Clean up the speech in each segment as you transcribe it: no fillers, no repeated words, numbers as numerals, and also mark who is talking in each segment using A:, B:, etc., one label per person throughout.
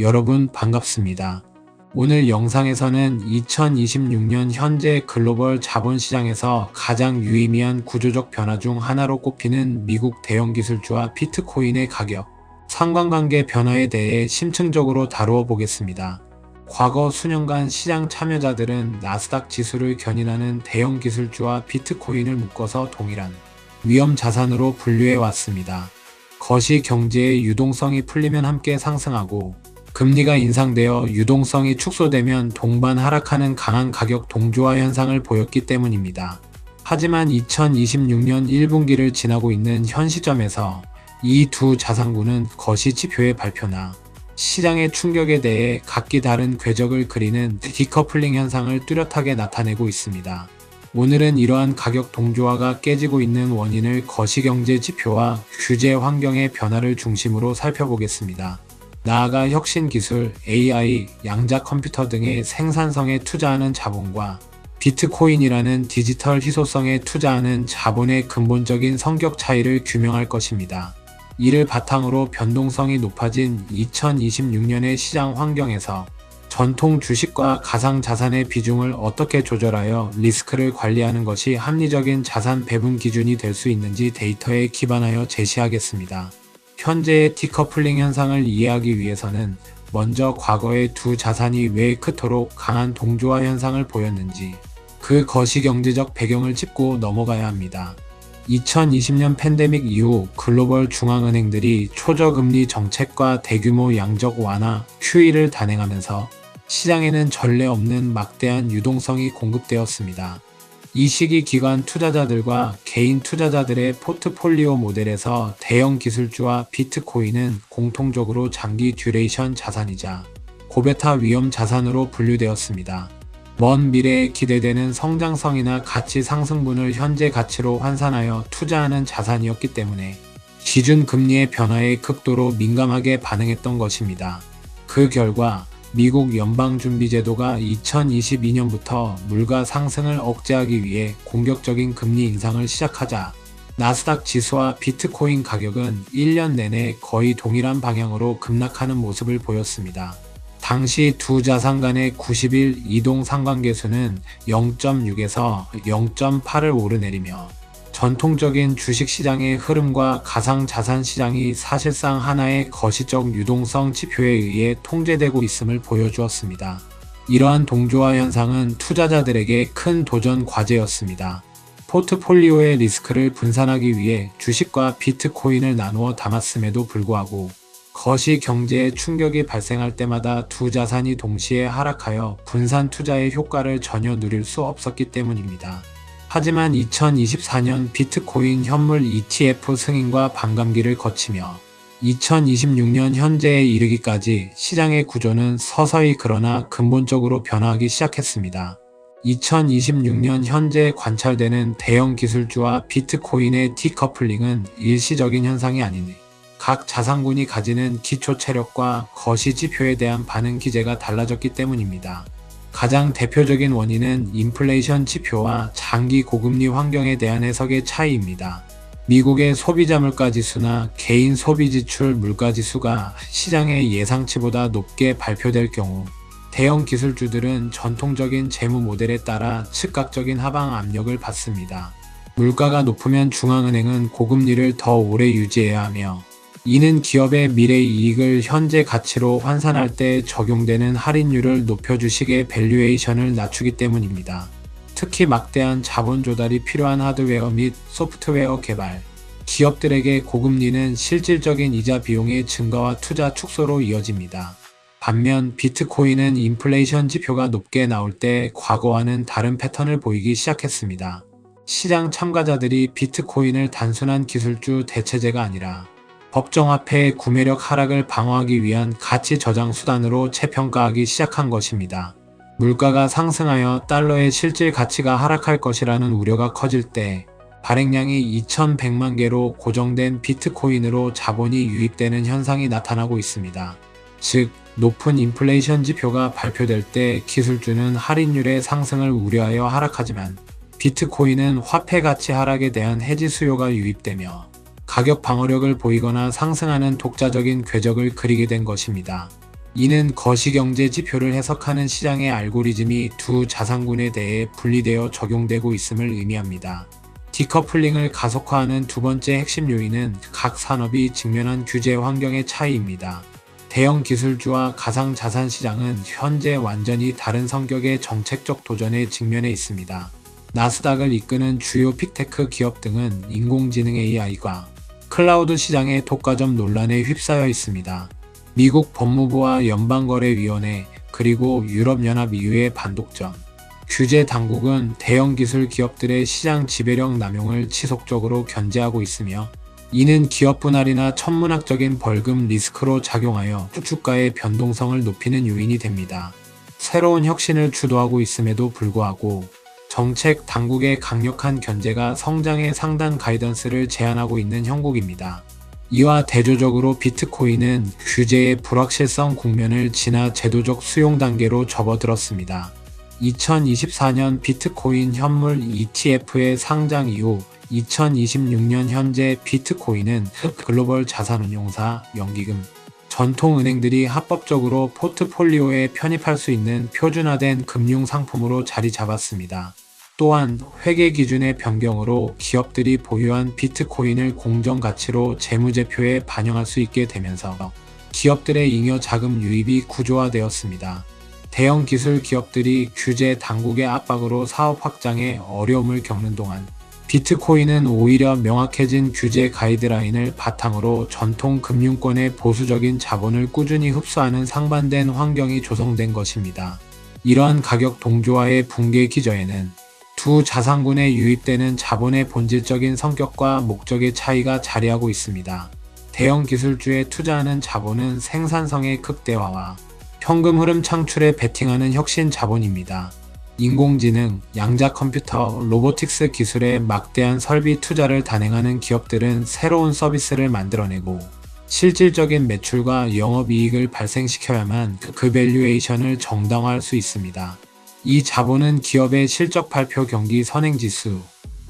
A: 여러분 반갑습니다. 오늘 영상에서는 2026년 현재 글로벌 자본시장에서 가장 유의미한 구조적 변화 중 하나로 꼽히는 미국 대형 기술주와 비트코인의 가격, 상관관계 변화에 대해 심층적으로 다루어 보겠습니다. 과거 수년간 시장 참여자들은 나스닥 지수를 견인하는 대형 기술주와 비트코인을 묶어서 동일한 위험 자산으로 분류해 왔습니다. 거시 경제의 유동성이 풀리면 함께 상승하고 금리가 인상되어 유동성이 축소되면 동반 하락하는 강한 가격 동조화 현상을 보였기 때문입니다. 하지만 2026년 1분기를 지나고 있는 현 시점에서 이 두 자산군은 거시 지표의 발표나 시장의 충격에 대해 각기 다른 궤적을 그리는 디커플링 현상을 뚜렷하게 나타내고 있습니다. 오늘은 이러한 가격 동조화가 깨지고 있는 원인을 거시경제 지표와 규제 환경의 변화를 중심으로 살펴보겠습니다. 나아가 혁신기술, AI, 양자 컴퓨터 등의 생산성에 투자하는 자본과 비트코인이라는 디지털 희소성에 투자하는 자본의 근본적인 성격 차이를 규명할 것입니다. 이를 바탕으로 변동성이 높아진 2026년의 시장 환경에서 전통 주식과 가상자산의 비중을 어떻게 조절하여 리스크를 관리하는 것이 합리적인 자산 배분 기준이 될 수 있는지 데이터에 기반하여 제시하겠습니다. 현재의 디커플링 현상을 이해하기 위해서는 먼저 과거의 두 자산이 왜 그토록 강한 동조화 현상을 보였는지 그 거시경제적 배경을 짚고 넘어가야 합니다. 2020년 팬데믹 이후 글로벌 중앙은행들이 초저금리 정책과 대규모 양적 완화, QE를 단행하면서 시장에는 전례 없는 막대한 유동성이 공급되었습니다. 이 시기 기관 투자자들과 개인 투자자들의 포트폴리오 모델에서 대형 기술주와 비트코인은 공통적으로 장기 듀레이션 자산이자 고베타 위험 자산으로 분류되었습니다. 먼 미래에 기대되는 성장성이나 가치 상승분을 현재 가치로 환산하여 투자하는 자산이었기 때문에 기준금리의 변화에 극도로 민감하게 반응했던 것입니다. 그 결과 미국 연방준비제도가 2022년부터 물가 상승을 억제하기 위해 공격적인 금리 인상을 시작하자 나스닥 지수와 비트코인 가격은 1년 내내 거의 동일한 방향으로 급락하는 모습을 보였습니다. 당시 두 자산 간의 90일 이동 상관계수는 0.6에서 0.8을 오르내리며 전통적인 주식시장의 흐름과 가상자산 시장이 사실상 하나의 거시적 유동성 지표에 의해 통제되고 있음을 보여주었습니다. 이러한 동조화 현상은 투자자들에게 큰 도전 과제였습니다. 포트폴리오의 리스크를 분산하기 위해 주식과 비트코인을 나누어 담았음에도 불구하고 거시 경제의 충격이 발생할 때마다 두 자산이 동시에 하락하여 분산 투자의 효과를 전혀 누릴 수 없었기 때문입니다. 하지만 2024년 비트코인 현물 ETF 승인과 반감기를 거치며 2026년 현재에 이르기까지 시장의 구조는 서서히 그러나 근본적으로 변화하기 시작했습니다. 2026년 현재 관찰되는 대형 기술주와 비트코인의 디커플링은 일시적인 현상이 아니니 각 자산군이 가지는 기초 체력과 거시 지표에 대한 반응 기제가 달라졌기 때문입니다. 가장 대표적인 원인은 인플레이션 지표와 장기 고금리 환경에 대한 해석의 차이입니다. 미국의 소비자 물가지수나 개인 소비지출 물가지수가 시장의 예상치보다 높게 발표될 경우 대형 기술주들은 전통적인 재무 모델에 따라 즉각적인 하방 압력을 받습니다. 물가가 높으면 중앙은행은 고금리를 더 오래 유지해야 하며 이는 기업의 미래 이익을 현재 가치로 환산할 때 적용되는 할인율을 높여주식의 밸류에이션을 낮추기 때문입니다. 특히 막대한 자본 조달이 필요한 하드웨어 및 소프트웨어 개발, 기업들에게 고금리는 실질적인 이자 비용의 증가와 투자 축소로 이어집니다. 반면 비트코인은 인플레이션 지표가 높게 나올 때 과거와는 다른 패턴을 보이기 시작했습니다. 시장 참가자들이 비트코인을 단순한 기술주 대체제가 아니라 법정화폐의 구매력 하락을 방어하기 위한 가치 저장 수단으로 재평가하기 시작한 것입니다. 물가가 상승하여 달러의 실질 가치가 하락할 것이라는 우려가 커질 때 발행량이 2100만 개로 고정된 비트코인으로 자본이 유입되는 현상이 나타나고 있습니다. 즉, 높은 인플레이션 지표가 발표될 때 기술주는 할인율의 상승을 우려하여 하락하지만 비트코인은 화폐 가치 하락에 대한 해지 수요가 유입되며 가격 방어력을 보이거나 상승하는 독자적인 궤적을 그리게 된 것입니다. 이는 거시경제 지표를 해석하는 시장의 알고리즘이 두 자산군에 대해 분리되어 적용되고 있음을 의미합니다. 디커플링을 가속화하는 두 번째 핵심 요인은 각 산업이 직면한 규제 환경의 차이입니다. 대형 기술주와 가상자산 시장은 현재 완전히 다른 성격의 정책적 도전에 직면해 있습니다. 나스닥을 이끄는 주요 픽테크 기업 등은 인공지능 AI과 클라우드 시장의 독과점 논란에 휩싸여 있습니다. 미국 법무부와 연방거래위원회 그리고 유럽연합 EU의 반독점, 규제 당국은 대형 기술 기업들의 시장 지배력 남용을 지속적으로 견제하고 있으며 이는 기업 분할이나 천문학적인 벌금 리스크로 작용하여 주가의 변동성을 높이는 요인이 됩니다. 새로운 혁신을 주도하고 있음에도 불구하고 정책 당국의 강력한 견제가 성장의 상단 가이던스를 제한하고 있는 형국입니다. 이와 대조적으로 비트코인은 규제의 불확실성 국면을 지나 제도적 수용 단계로 접어들었습니다. 2024년 비트코인 현물 ETF의 상장 이후 2026년 현재 비트코인은 글로벌 자산운용사, 연기금, 전통은행들이 합법적으로 포트폴리오에 편입할 수 있는 표준화된 금융상품으로 자리 잡았습니다. 또한 회계 기준의 변경으로 기업들이 보유한 비트코인을 공정가치로 재무제표에 반영할 수 있게 되면서 기업들의 잉여 자금 유입이 구조화되었습니다. 대형 기술 기업들이 규제 당국의 압박으로 사업 확장에 어려움을 겪는 동안 비트코인은 오히려 명확해진 규제 가이드라인을 바탕으로 전통 금융권의 보수적인 자본을 꾸준히 흡수하는 상반된 환경이 조성된 것입니다. 이러한 가격 동조화의 붕괴 기저에는 두 자산군에 유입되는 자본의 본질적인 성격과 목적의 차이가 자리하고 있습니다. 대형 기술주에 투자하는 자본은 생산성의 극대화와 현금 흐름 창출에 베팅하는 혁신 자본입니다. 인공지능, 양자 컴퓨터, 로보틱스 기술에 막대한 설비 투자를 단행하는 기업들은 새로운 서비스를 만들어내고 실질적인 매출과 영업이익을 발생시켜야만 그 밸류에이션을 정당화할 수 있습니다. 이 자본은 기업의 실적 발표 경기 선행지수,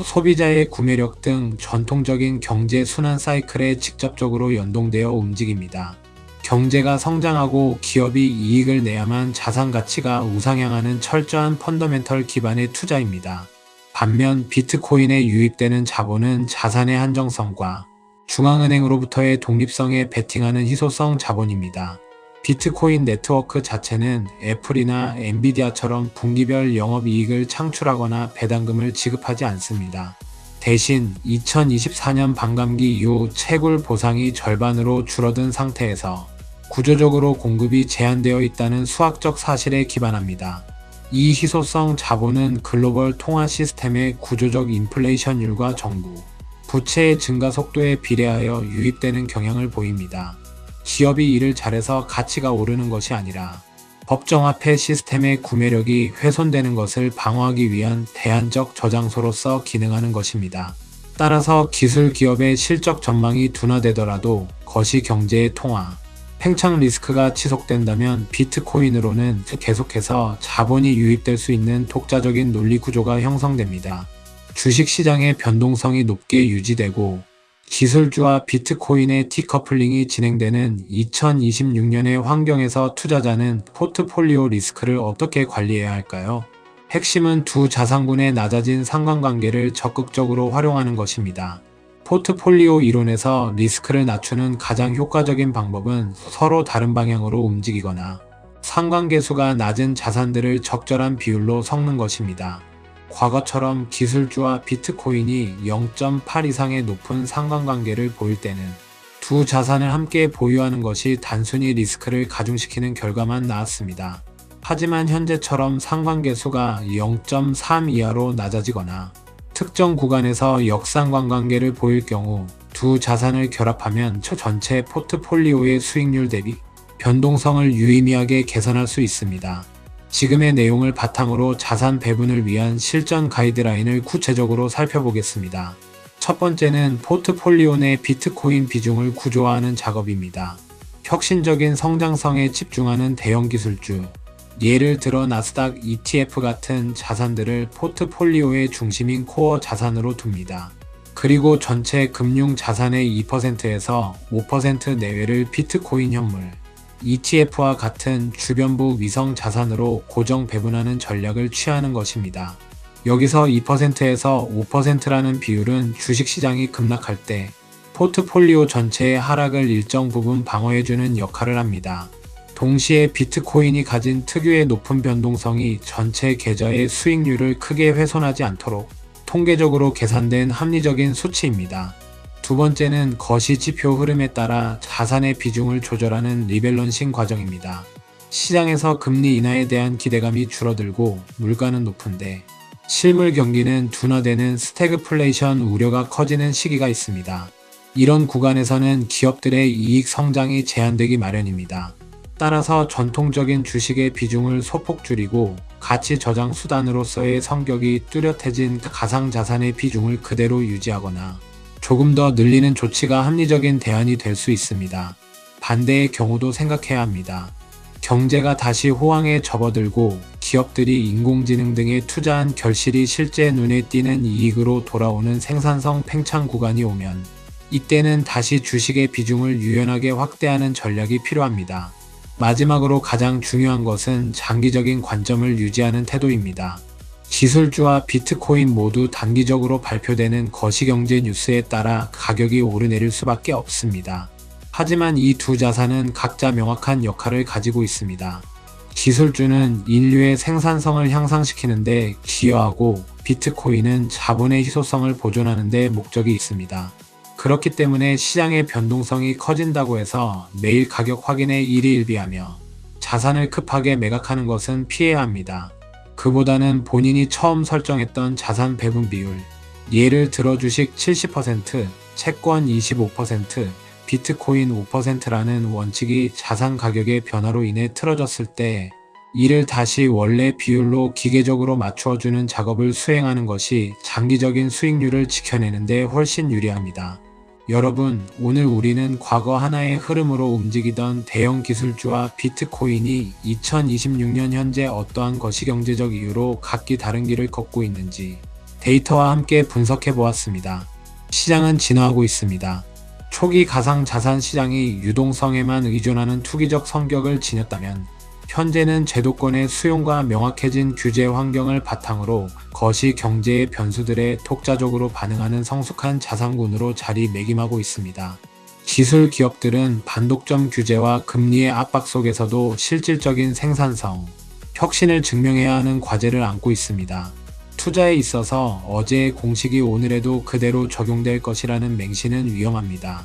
A: 소비자의 구매력 등 전통적인 경제 순환 사이클에 직접적으로 연동되어 움직입니다. 경제가 성장하고 기업이 이익을 내야만 자산 가치가 우상향하는 철저한 펀더멘털 기반의 투자입니다. 반면 비트코인에 유입되는 자본은 자산의 한정성과 중앙은행으로부터의 독립성에 베팅하는 희소성 자본입니다. 비트코인 네트워크 자체는 애플이나 엔비디아처럼 분기별 영업이익을 창출하거나 배당금을 지급하지 않습니다. 대신 2024년 반감기 이후 채굴 보상이 절반으로 줄어든 상태에서 구조적으로 공급이 제한되어 있다는 수학적 사실에 기반합니다. 이 희소성 자본은 글로벌 통화 시스템의 구조적 인플레이션율과 정부, 부채의 증가 속도에 비례하여 유입되는 경향을 보입니다. 기업이 일을 잘해서 가치가 오르는 것이 아니라 법정화폐 시스템의 구매력이 훼손되는 것을 방어하기 위한 대안적 저장소로서 기능하는 것입니다. 따라서 기술 기업의 실적 전망이 둔화되더라도 거시경제의 통화, 팽창 리스크가 지속된다면 비트코인으로는 계속해서 자본이 유입될 수 있는 독자적인 논리 구조가 형성됩니다. 주식시장의 변동성이 높게 유지되고 기술주와 비트코인의 디커플링이 진행되는 2026년의 환경에서 투자자는 포트폴리오 리스크를 어떻게 관리해야 할까요? 핵심은 두 자산군의 낮아진 상관관계를 적극적으로 활용하는 것입니다. 포트폴리오 이론에서 리스크를 낮추는 가장 효과적인 방법은 서로 다른 방향으로 움직이거나 상관계수가 낮은 자산들을 적절한 비율로 섞는 것입니다. 과거처럼 기술주와 비트코인이 0.8 이상의 높은 상관관계를 보일 때는 두 자산을 함께 보유하는 것이 단순히 리스크를 가중시키는 결과만 나왔습니다. 하지만 현재처럼 상관계수가 0.3 이하로 낮아지거나 특정 구간에서 역상관관계를 보일 경우 두 자산을 결합하면 전체 포트폴리오의 수익률 대비 변동성을 유의미하게 개선할 수 있습니다. 지금의 내용을 바탕으로 자산 배분을 위한 실전 가이드라인을 구체적으로 살펴보겠습니다. 첫 번째는 포트폴리오 내 비트코인 비중을 구조화하는 작업입니다. 혁신적인 성장성에 집중하는 대형 기술주, 예를 들어 나스닥 ETF 같은 자산들을 포트폴리오의 중심인 코어 자산으로 둡니다. 그리고 전체 금융 자산의 2%에서 5% 내외를 비트코인 현물, ETF와 같은 주변부 위성 자산으로 고정 배분하는 전략을 취하는 것입니다. 여기서 2%에서 5%라는 비율은 주식시장이 급락할 때 포트폴리오 전체의 하락을 일정 부분 방어해주는 역할을 합니다. 동시에 비트코인이 가진 특유의 높은 변동성이 전체 계좌의 수익률을 크게 훼손하지 않도록 통계적으로 계산된 합리적인 수치입니다. 두 번째는 거시지표 흐름에 따라 자산의 비중을 조절하는 리밸런싱 과정입니다. 시장에서 금리 인하에 대한 기대감이 줄어들고 물가는 높은데 실물 경기는 둔화되는 스태그플레이션 우려가 커지는 시기가 있습니다. 이런 구간에서는 기업들의 이익 성장이 제한되기 마련입니다. 따라서 전통적인 주식의 비중을 소폭 줄이고 가치 저장 수단으로서의 성격이 뚜렷해진 가상자산의 비중을 그대로 유지하거나 조금 더 늘리는 조치가 합리적인 대안이 될 수 있습니다. 반대의 경우도 생각해야 합니다. 경제가 다시 호황에 접어들고 기업들이 인공지능 등에 투자한 결실이 실제 눈에 띄는 이익으로 돌아오는 생산성 팽창 구간이 오면 이때는 다시 주식의 비중을 유연하게 확대하는 전략이 필요합니다. 마지막으로 가장 중요한 것은 장기적인 관점을 유지하는 태도입니다. 기술주와 비트코인 모두 단기적으로 발표되는 거시경제 뉴스에 따라 가격이 오르내릴 수밖에 없습니다. 하지만 이 두 자산은 각자 명확한 역할을 가지고 있습니다. 기술주는 인류의 생산성을 향상시키는 데 기여하고 비트코인은 자본의 희소성을 보존하는 데 목적이 있습니다. 그렇기 때문에 시장의 변동성이 커진다고 해서 매일 가격 확인에 일희일비하며 자산을 급하게 매각하는 것은 피해야 합니다. 그보다는 본인이 처음 설정했던 자산 배분 비율, 예를 들어 주식 70%, 채권 25%, 비트코인 5%라는 원칙이 자산 가격의 변화로 인해 틀어졌을 때 이를 다시 원래 비율로 기계적으로 맞추어주는 작업을 수행하는 것이 장기적인 수익률을 지켜내는 데 훨씬 유리합니다. 여러분, 오늘 우리는 과거 하나의 흐름으로 움직이던 대형 기술주와 비트코인이 2026년 현재 어떠한 거시경제적 이유로 각기 다른 길을 걷고 있는지 데이터와 함께 분석해 보았습니다. 시장은 진화하고 있습니다. 초기 가상자산 시장이 유동성에만 의존하는 투기적 성격을 지녔다면 현재는 제도권의 수용과 명확해진 규제 환경을 바탕으로 거시 경제의 변수들에 독자적으로 반응하는 성숙한 자산군으로 자리매김하고 있습니다. 기술 기업들은 반독점 규제와 금리의 압박 속에서도 실질적인 생산성, 혁신을 증명해야 하는 과제를 안고 있습니다. 투자에 있어서 어제의 공식이 오늘에도 그대로 적용될 것이라는 맹신은 위험합니다.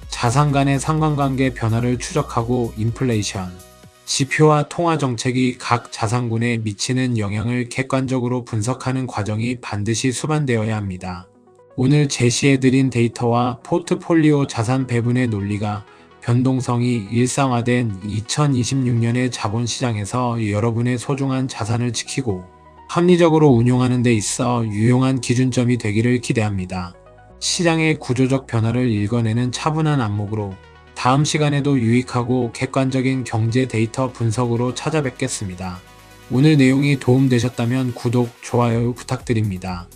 A: 자산 간의 상관관계 변화를 추적하고 인플레이션, 지표와 통화 정책이 각 자산군에 미치는 영향을 객관적으로 분석하는 과정이 반드시 수반되어야 합니다. 오늘 제시해드린 데이터와 포트폴리오 자산 배분의 논리가 변동성이 일상화된 2026년의 자본시장에서 여러분의 소중한 자산을 지키고 합리적으로 운용하는 데 있어 유용한 기준점이 되기를 기대합니다. 시장의 구조적 변화를 읽어내는 차분한 안목으로 다음 시간에도 유익하고 객관적인 경제 데이터 분석으로 찾아뵙겠습니다. 오늘 내용이 도움되셨다면 구독, 좋아요 부탁드립니다.